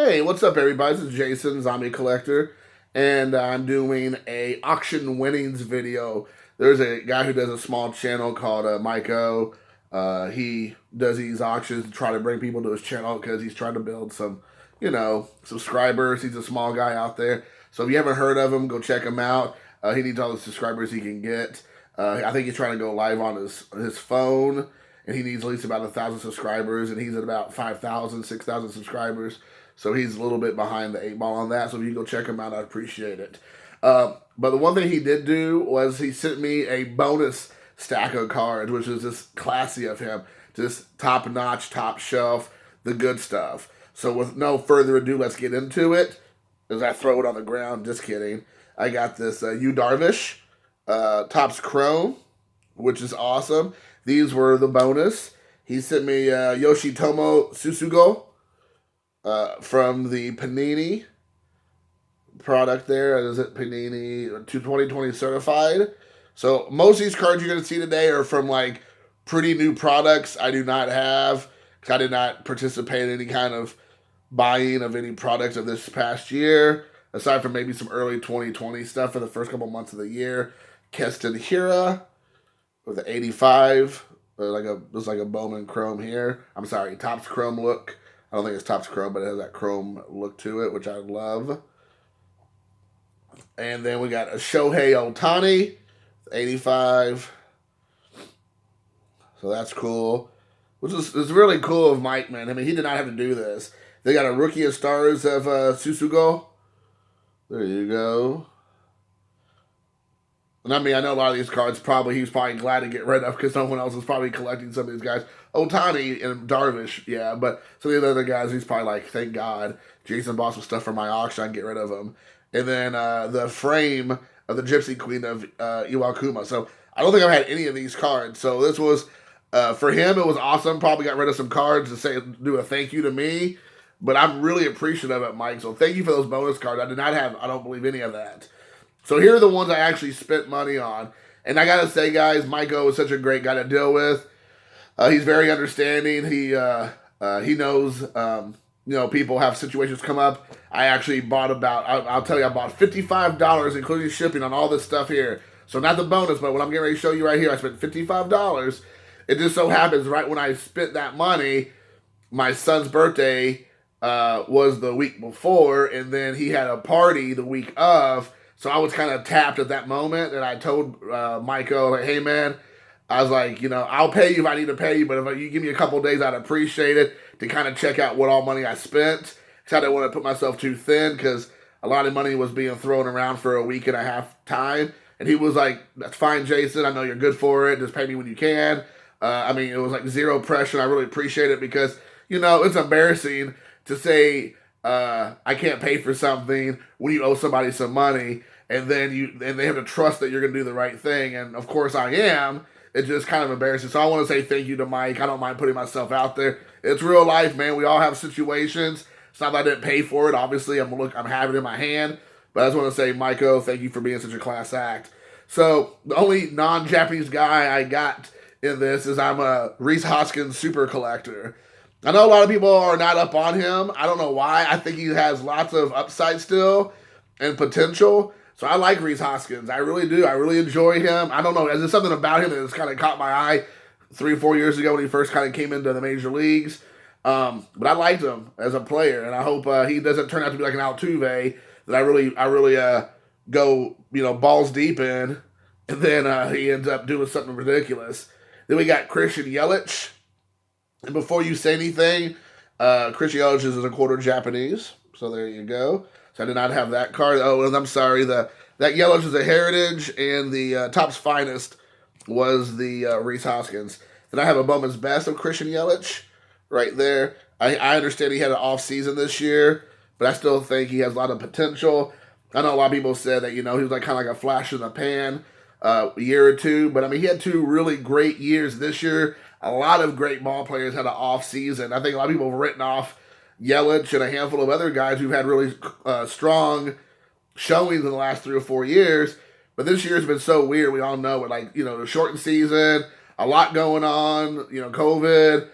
Hey, what's up, everybody? This is Jason, Zombie Collector, and I'm doing a auction winnings video. There's a guy who does a small channel called MikeO. He does these auctions to try to bring people to his channel because he's trying to build some, subscribers. He's a small guy out there. So if you haven't heard of him, go check him out. He needs all the subscribers he can get. I think he's trying to go live on his phone, and he needs at least about 1,000 subscribers, and he's at about 5,000, 6,000 subscribers. So he's a little bit behind the 8 ball on that. So if you go check him out, I'd appreciate it. But the one thing he did do was he sent me a bonus stack of cards, which is just classy of him. Just top notch, top shelf, the good stuff. So with no further ado, let's get into it. As I throw it on the ground, just kidding. I got this Yu Darvish, Topps Chrome, which is awesome. These were the bonus. He sent me Yoshitomo Susugo. From the Panini product there. Is it Panini 2020 certified? So most of these cards you're going to see today are from like pretty new products I do not have. I did not participate in any kind of buying of any products of this past year, aside from maybe some early 2020 stuff for the first couple months of the year. Keston Hiura with the 85. There's like a Bowman Chrome here. I'm sorry, Topps Chrome look. I don't think it's Topps Chrome, but it has that chrome look to it, which I love. And then we got a Shohei Ohtani, 85. So that's cool. Which is really cool of Mike, man. I mean, he did not have to do this. They got a Rookie of Stars of Susugo. There you go. And I mean, I know a lot of these cards he was probably glad to get rid of because no one else was probably collecting some of these guys. Ohtani and Darvish, yeah, but some of the other guys, he's probably like, thank God, Jason bought some stuff for my auction, I can get rid of them. And then the frame of the Gypsy Queen of Iwakuma. So I don't think I've had any of these cards. So this was, for him, it was awesome. Probably got rid of some cards to do a thank you to me. But I'm really appreciative of it, Mike. So thank you for those bonus cards. I did not have, I don't believe, any of that. So here are the ones I actually spent money on. And I got to say, guys, MikeO is such a great guy to deal with. He's very understanding. He knows, people have situations come up. I actually bought I'll tell you, I bought $55, including shipping, on all this stuff here. So not the bonus, but what I'm getting ready to show you right here, I spent $55. It just so happens right when I spent that money, my son's birthday was the week before, and then he had a party the week of. So I was kind of tapped at that moment, and I told MikeO, like, hey, man, I was like, I'll pay you if I need to pay you, but if you give me a couple of days, I'd appreciate it to kind of check out what all money I spent. So I didn't want to put myself too thin because a lot of money was being thrown around for a week and a half time. And he was like, that's fine, Jason. I know you're good for it. Just pay me when you can. It was like zero pressure. I really appreciate it because, it's embarrassing to say, I can't pay for something when you owe somebody some money, and then they have to trust that you're going to do the right thing. And of course I am. It's just kind of embarrassing. So I want to say thank you to Mike. I don't mind putting myself out there. It's real life, man. We all have situations. It's not that I didn't pay for it. Obviously, I'm having it in my hand. But I just want to say, MikeO, thank you for being such a class act. So the only non-Japanese guy I got in this is I'm a Rhys Hoskins super collector. I know a lot of people are not up on him. I don't know why. I think he has lots of upside still and potential. So I like Rhys Hoskins. I really do. I really enjoy him. I don't know. There's something about him that has kind of caught my eye 3 or 4 years ago when he first kind of came into the major leagues. But I liked him as a player, and I hope he doesn't turn out to be like an Altuve that I really go balls deep in, and then he ends up doing something ridiculous. Then we got Christian Yelich. And before you say anything, Christian Yelich is a quarter Japanese. So there you go. So I did not have that card. Oh, and I'm sorry. That Yelich is a heritage, and the Topps Finest was the Rhys Hoskins. Then I have a Bowman's Best of Christian Yelich right there. I understand he had an off season this year, but I still think he has a lot of potential. I know a lot of people said that he was like kind of like a flash in the pan a year or two, but he had 2 really great years this year. A lot of great ball players had an off season. I think a lot of people have written off Yelich and a handful of other guys who've had really strong showings in the last 3 or 4 years. But this year's been so weird. We all know it. The shortened season, a lot going on, COVID,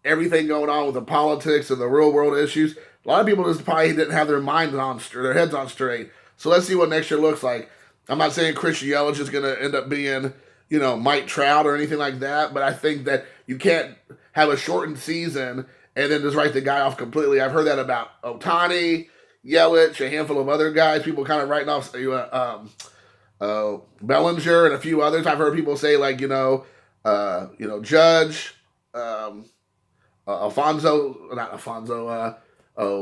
everything going on with the politics and the real world issues. A lot of people just probably didn't have their minds on, their heads on straight. So let's see what next year looks like. I'm not saying Christian Yelich is going to end up being, Mike Trout or anything like that, but I think that you can't have a shortened season and then just write the guy off completely. I've heard that about Ohtani, Yelich, a handful of other guys. People kind of writing off Bellinger and a few others. I've heard people say like, Judge,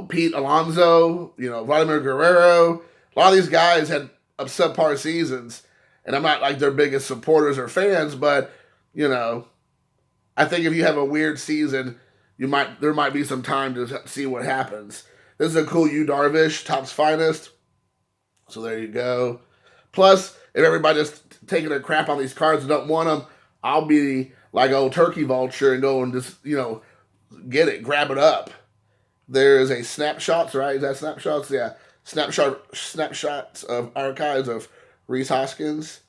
Pete Alonso, Vladimir Guerrero. A lot of these guys had subpar seasons, and I'm not like their biggest supporters or fans, but I think if you have a weird season, there might be some time to see what happens. This is a cool Yu Darvish, Topps Finest. So there you go. Plus, if everybody's taking a crap on these cards and don't want them, I'll be like old turkey vulture and go and just, get it, grab it up. There is a snapshots, right? Is that snapshots? Yeah. Snapshots of archives of Rhys Hoskins.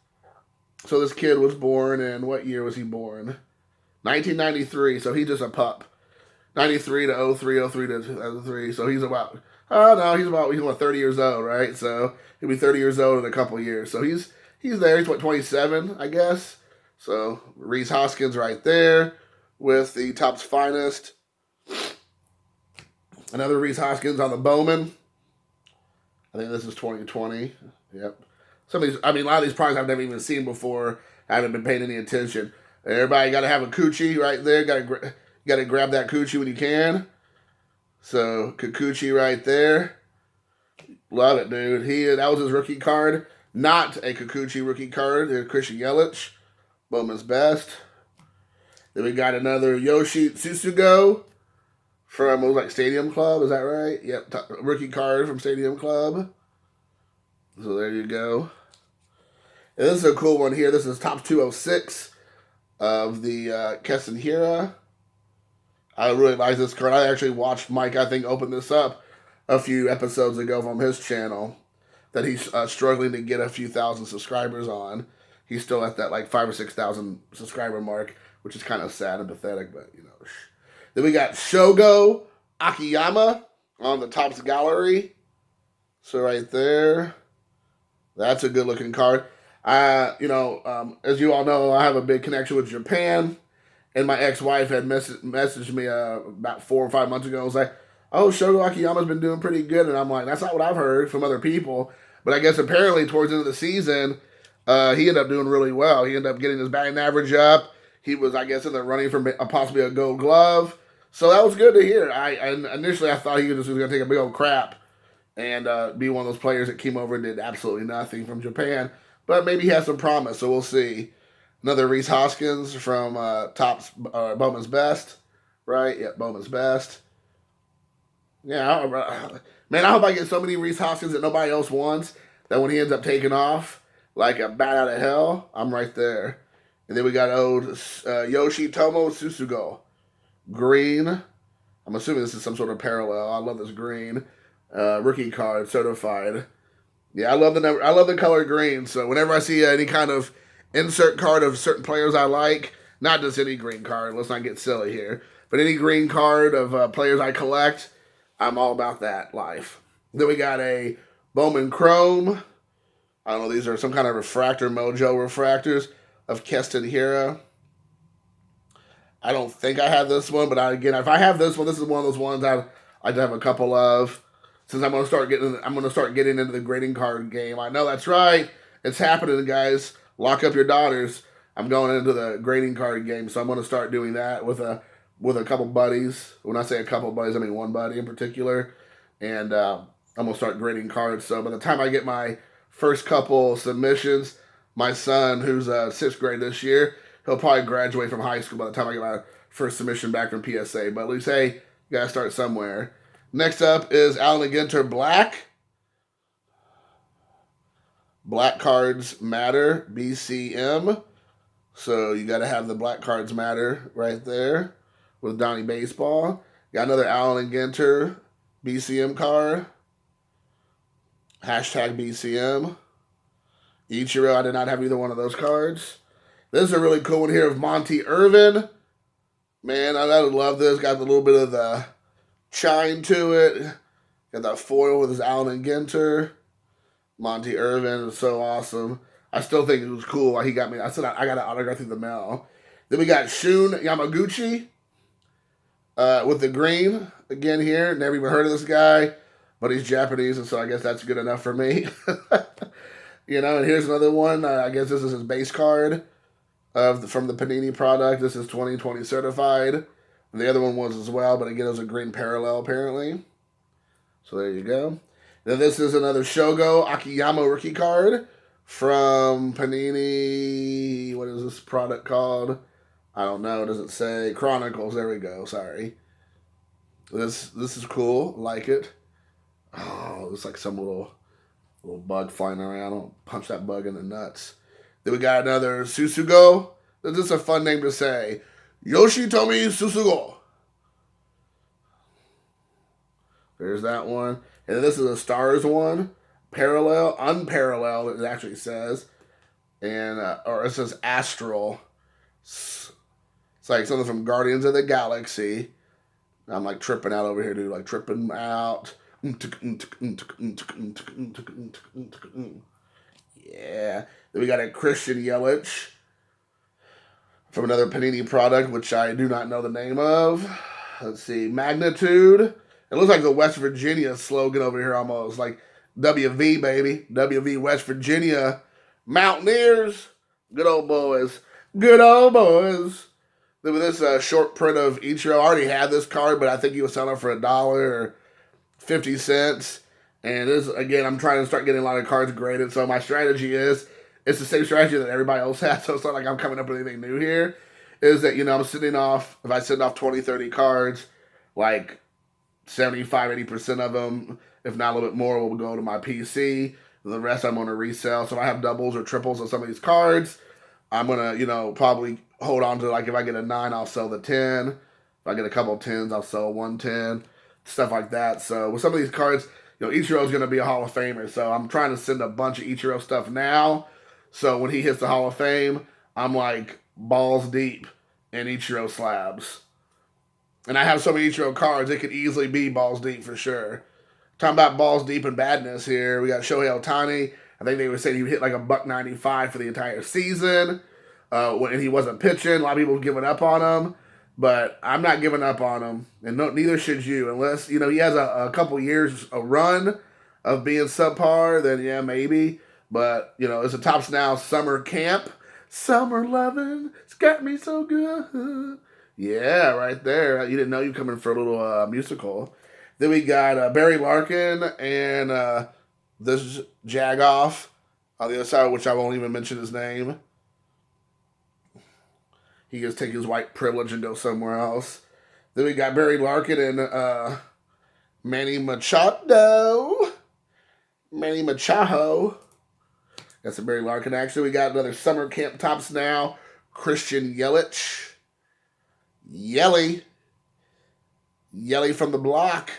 So this kid was born in, what year was he born? 1993, so he's just a pup. 93 to 03, 03 to 2003, so he's about, he's 30 years old, right? So he'll be 30 years old in a couple years. So he's there, he's 27, I guess. So Rhys Hoskins right there with the Topps Finest. Another Rhys Hoskins on the Bowman. I think this is 2020. Yep. Some of these, a lot of these products I've never even seen before. I haven't been paying any attention. Everybody got to have a coochie right there. Got to grab that coochie when you can. So Kikuchi right there. Love it, dude. That was his rookie card. Not a Kikuchi rookie card. There's Christian Yelich. Bowman's Best. Then we got another Yoshi Tsusugo from, it was like Stadium Club, is that right? Yep, rookie card from Stadium Club. So there you go. And this is a cool one here. This is top 206 of the Keston Hiura. I really like this card. I actually watched Mike, I think, open this up a few episodes ago from his channel that he's struggling to get a few thousand subscribers on. He's still at that like 5,000 or 6,000 subscriber mark, which is kind of sad and pathetic, but Then we got Shogo Akiyama on the Topps Gallery. So right there, that's a good looking card. As you all know, I have a big connection with Japan, and my ex-wife had messaged me about 4 or 5 months ago. I was like, "Oh, Shogo Akiyama's been doing pretty good," and I'm like, "That's not what I've heard from other people." But I guess apparently towards the end of the season, he ended up doing really well. He ended up getting his batting average up. He was, I guess, in the running for possibly a Gold Glove. So that was good to hear. Initially I thought he was going to take a big old crap and be one of those players that came over and did absolutely nothing from Japan. But maybe he has some promise, so we'll see. Another Rhys Hoskins from Topps Bowman's Best, right? Yeah, Bowman's Best. Yeah, man, I hope I get so many Rhys Hoskins that nobody else wants that when he ends up taking off like a bat out of hell, I'm right there. And then we got old Yoshitomo Tsusugo. Green. I'm assuming this is some sort of parallel. I love this green. Rookie card, certified. Yeah, I love the color green. So whenever I see any kind of insert card of certain players I like, not just any green card, let's not get silly here, but any green card of players I collect, I'm all about that life. Then we got a Bowman Chrome. I don't know, these are some kind of refractor, Mojo refractors of Keston Hiura. I don't think I have this one, but if I have this one, this is one of those ones I'd like to have a couple of. Since I'm gonna start getting into the grading card game. I know that's right. It's happening, guys. Lock up your daughters. I'm going into the grading card game, so I'm gonna start doing that with a couple buddies. When I say a couple buddies, I mean one buddy in particular, and I'm gonna start grading cards. So by the time I get my first couple submissions, my son, who's 6th grade this year, he'll probably graduate from high school by the time I get my first submission back from PSA. But at least, hey, you gotta start somewhere. Next up is Allen Ginter Black. Black Cards Matter, BCM. So you gotta have the Black Cards Matter right there with Donnie Baseball. Got another Allen Ginter BCM card. Hashtag BCM. Ichiro, I did not have either one of those cards. This is a really cool one here of Monty Irvin. Man, I love this. Got a little bit of the shine to it. Got that foil with his Allen and Ginter. Monty Irvin is so awesome. I still think it was cool why he got me. I said I got an autograph through the mail. Then we got Shun Yamaguchi with the green again here. Never even heard of this guy, but he's Japanese, and so I guess that's good enough for me. You know, and here's another one. I guess this is his base card from the Panini product. This is 2020 certified. And the other one was as well, but again, it was a green parallel apparently. So there you go. Then this is another Shogo Akiyama rookie card from Panini. What is this product called? I don't know. It doesn't say. Chronicles. There we go. Sorry. This is cool. Like it. Oh, it's like some little bug flying around. I'll punch that bug in the nuts. Then we got another Susugo. This is a fun name to say. Yoshitomi Susugo. There's that one. And this is a Stars one. Parallel, unparalleled, it actually says. And, or it says Astral. It's like something from Guardians of the Galaxy. I'm like tripping out over here, dude. Like tripping out. Yeah. Then we got a Christian Yelich from another Panini product, which I do not know the name of. Let's see. Magnitude. It looks like the West Virginia slogan over here almost. Like WV, baby. WV West Virginia. Mountaineers. Good old boys. Good old boys. Then with this short print of Ichiro, I already had this card, but I think he was selling for $1 or 50 cents. And this, again, I'm trying to start getting a lot of cards graded. So my strategy is, it's the same strategy that everybody else has. So it's not like I'm coming up with anything new here. Is that, you know, I'm sending off, if I send off 20, 30 cards, like 75, 80% of them, if not a little bit more, will go to my PC. The rest I'm going to resell. So if I have doubles or triples of some of these cards, I'm going to, you know, probably hold on to, like, if I get a 9, I'll sell the 10. If I get a couple of 10s, I'll sell 110. Stuff like that. So with some of these cards, you know, Ichiro's going to be a Hall of Famer. So I'm trying to send a bunch of Ichiro stuff now. So when he hits the Hall of Fame, I'm like balls deep in Ichiro slabs. And I have so many Ichiro cards, it could easily be balls deep for sure. Talking about balls deep and badness here, we got Shohei Ohtani. I think they were saying he would hit like a $1.95 for the entire season when he wasn't pitching. A lot of people were giving up on him, but I'm not giving up on him, and neither should you. Unless, you know, he has a couple years, a run of being subpar, then yeah, maybe. But, you know, it's a Topps Now summer camp. Summer loving, it's got me so good. Yeah, right there. You didn't know you were coming for a little musical. Then we got Barry Larkin and this Jagoff on the other side, which I won't even mention his name. He gets take his white privilege and go somewhere else. Then we got Barry Larkin and Manny Machado. Manny Machado. That's a Barry Larkin action. We got another summer camp Topps Now. Christian Yelich. Yelly from the block.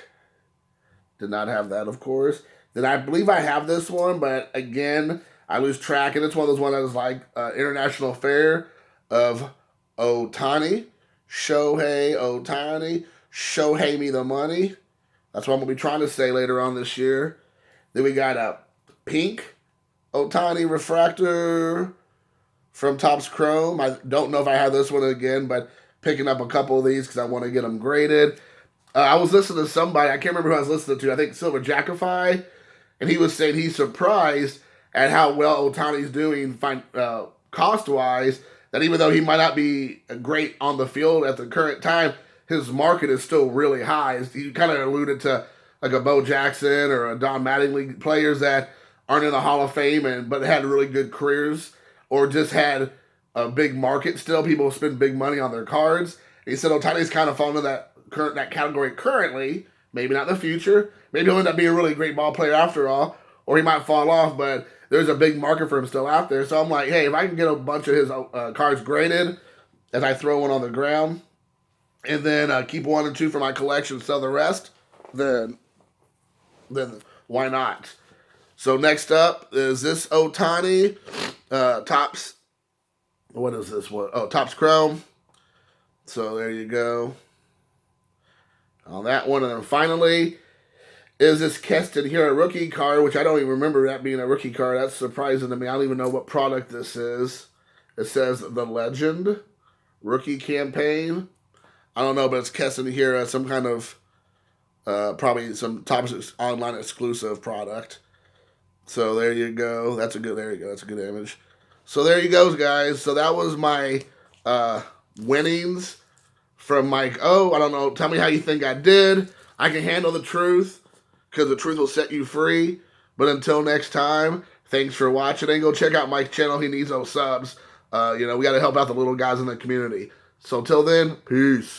Did not have that, of course. Then I believe I have this one, but again, I lose track. And it's one of those ones that is like International Fair of Ohtani. Shohei Ohtani. Shohei me the money. That's what I'm going to be trying to say later on this year. Then we got a pink Ohtani refractor from Topps Chrome. I don't know if I have this one again, but picking up a couple of these because I want to get them graded. I was listening to somebody, I can't remember who I was listening to, I think Silver Jackify, and he was saying he's surprised at how well Ohtani's doing cost-wise, that even though he might not be great on the field at the current time, his market is still really high. He kind of alluded to like a Bo Jackson or a Don Mattingly, players that aren't in the Hall of Fame but had really good careers or just had a big market still. People spend big money on their cards. He said Ohtani's kind of fallen into that category currently, maybe not in the future. Maybe he'll end up being a really great ball player after all, or he might fall off, but there's a big market for him still out there. So I'm like, hey, if I can get a bunch of his cards graded as I throw one on the ground, and then keep 1 or 2 for my collection, sell the rest, then why not? So next up is this Ohtani Topps. What is this one? Oh, Topps Chrome. So there you go on that one. And then finally, is this Keston here, a rookie card, which I don't even remember that being a rookie card. That's surprising to me. I don't even know what product this is. It says The Legend Rookie Campaign. I don't know, but it's Keston here, some kind of, probably some top online exclusive product. So there you go. That's a good image. So there you go, guys. So that was my winnings from MikeO. I don't know. Tell me how you think I did. I can handle the truth because the truth will set you free. But until next time, thanks for watching. And go check out Mike's channel. He needs those subs. We got to help out the little guys in the community. So until then, peace.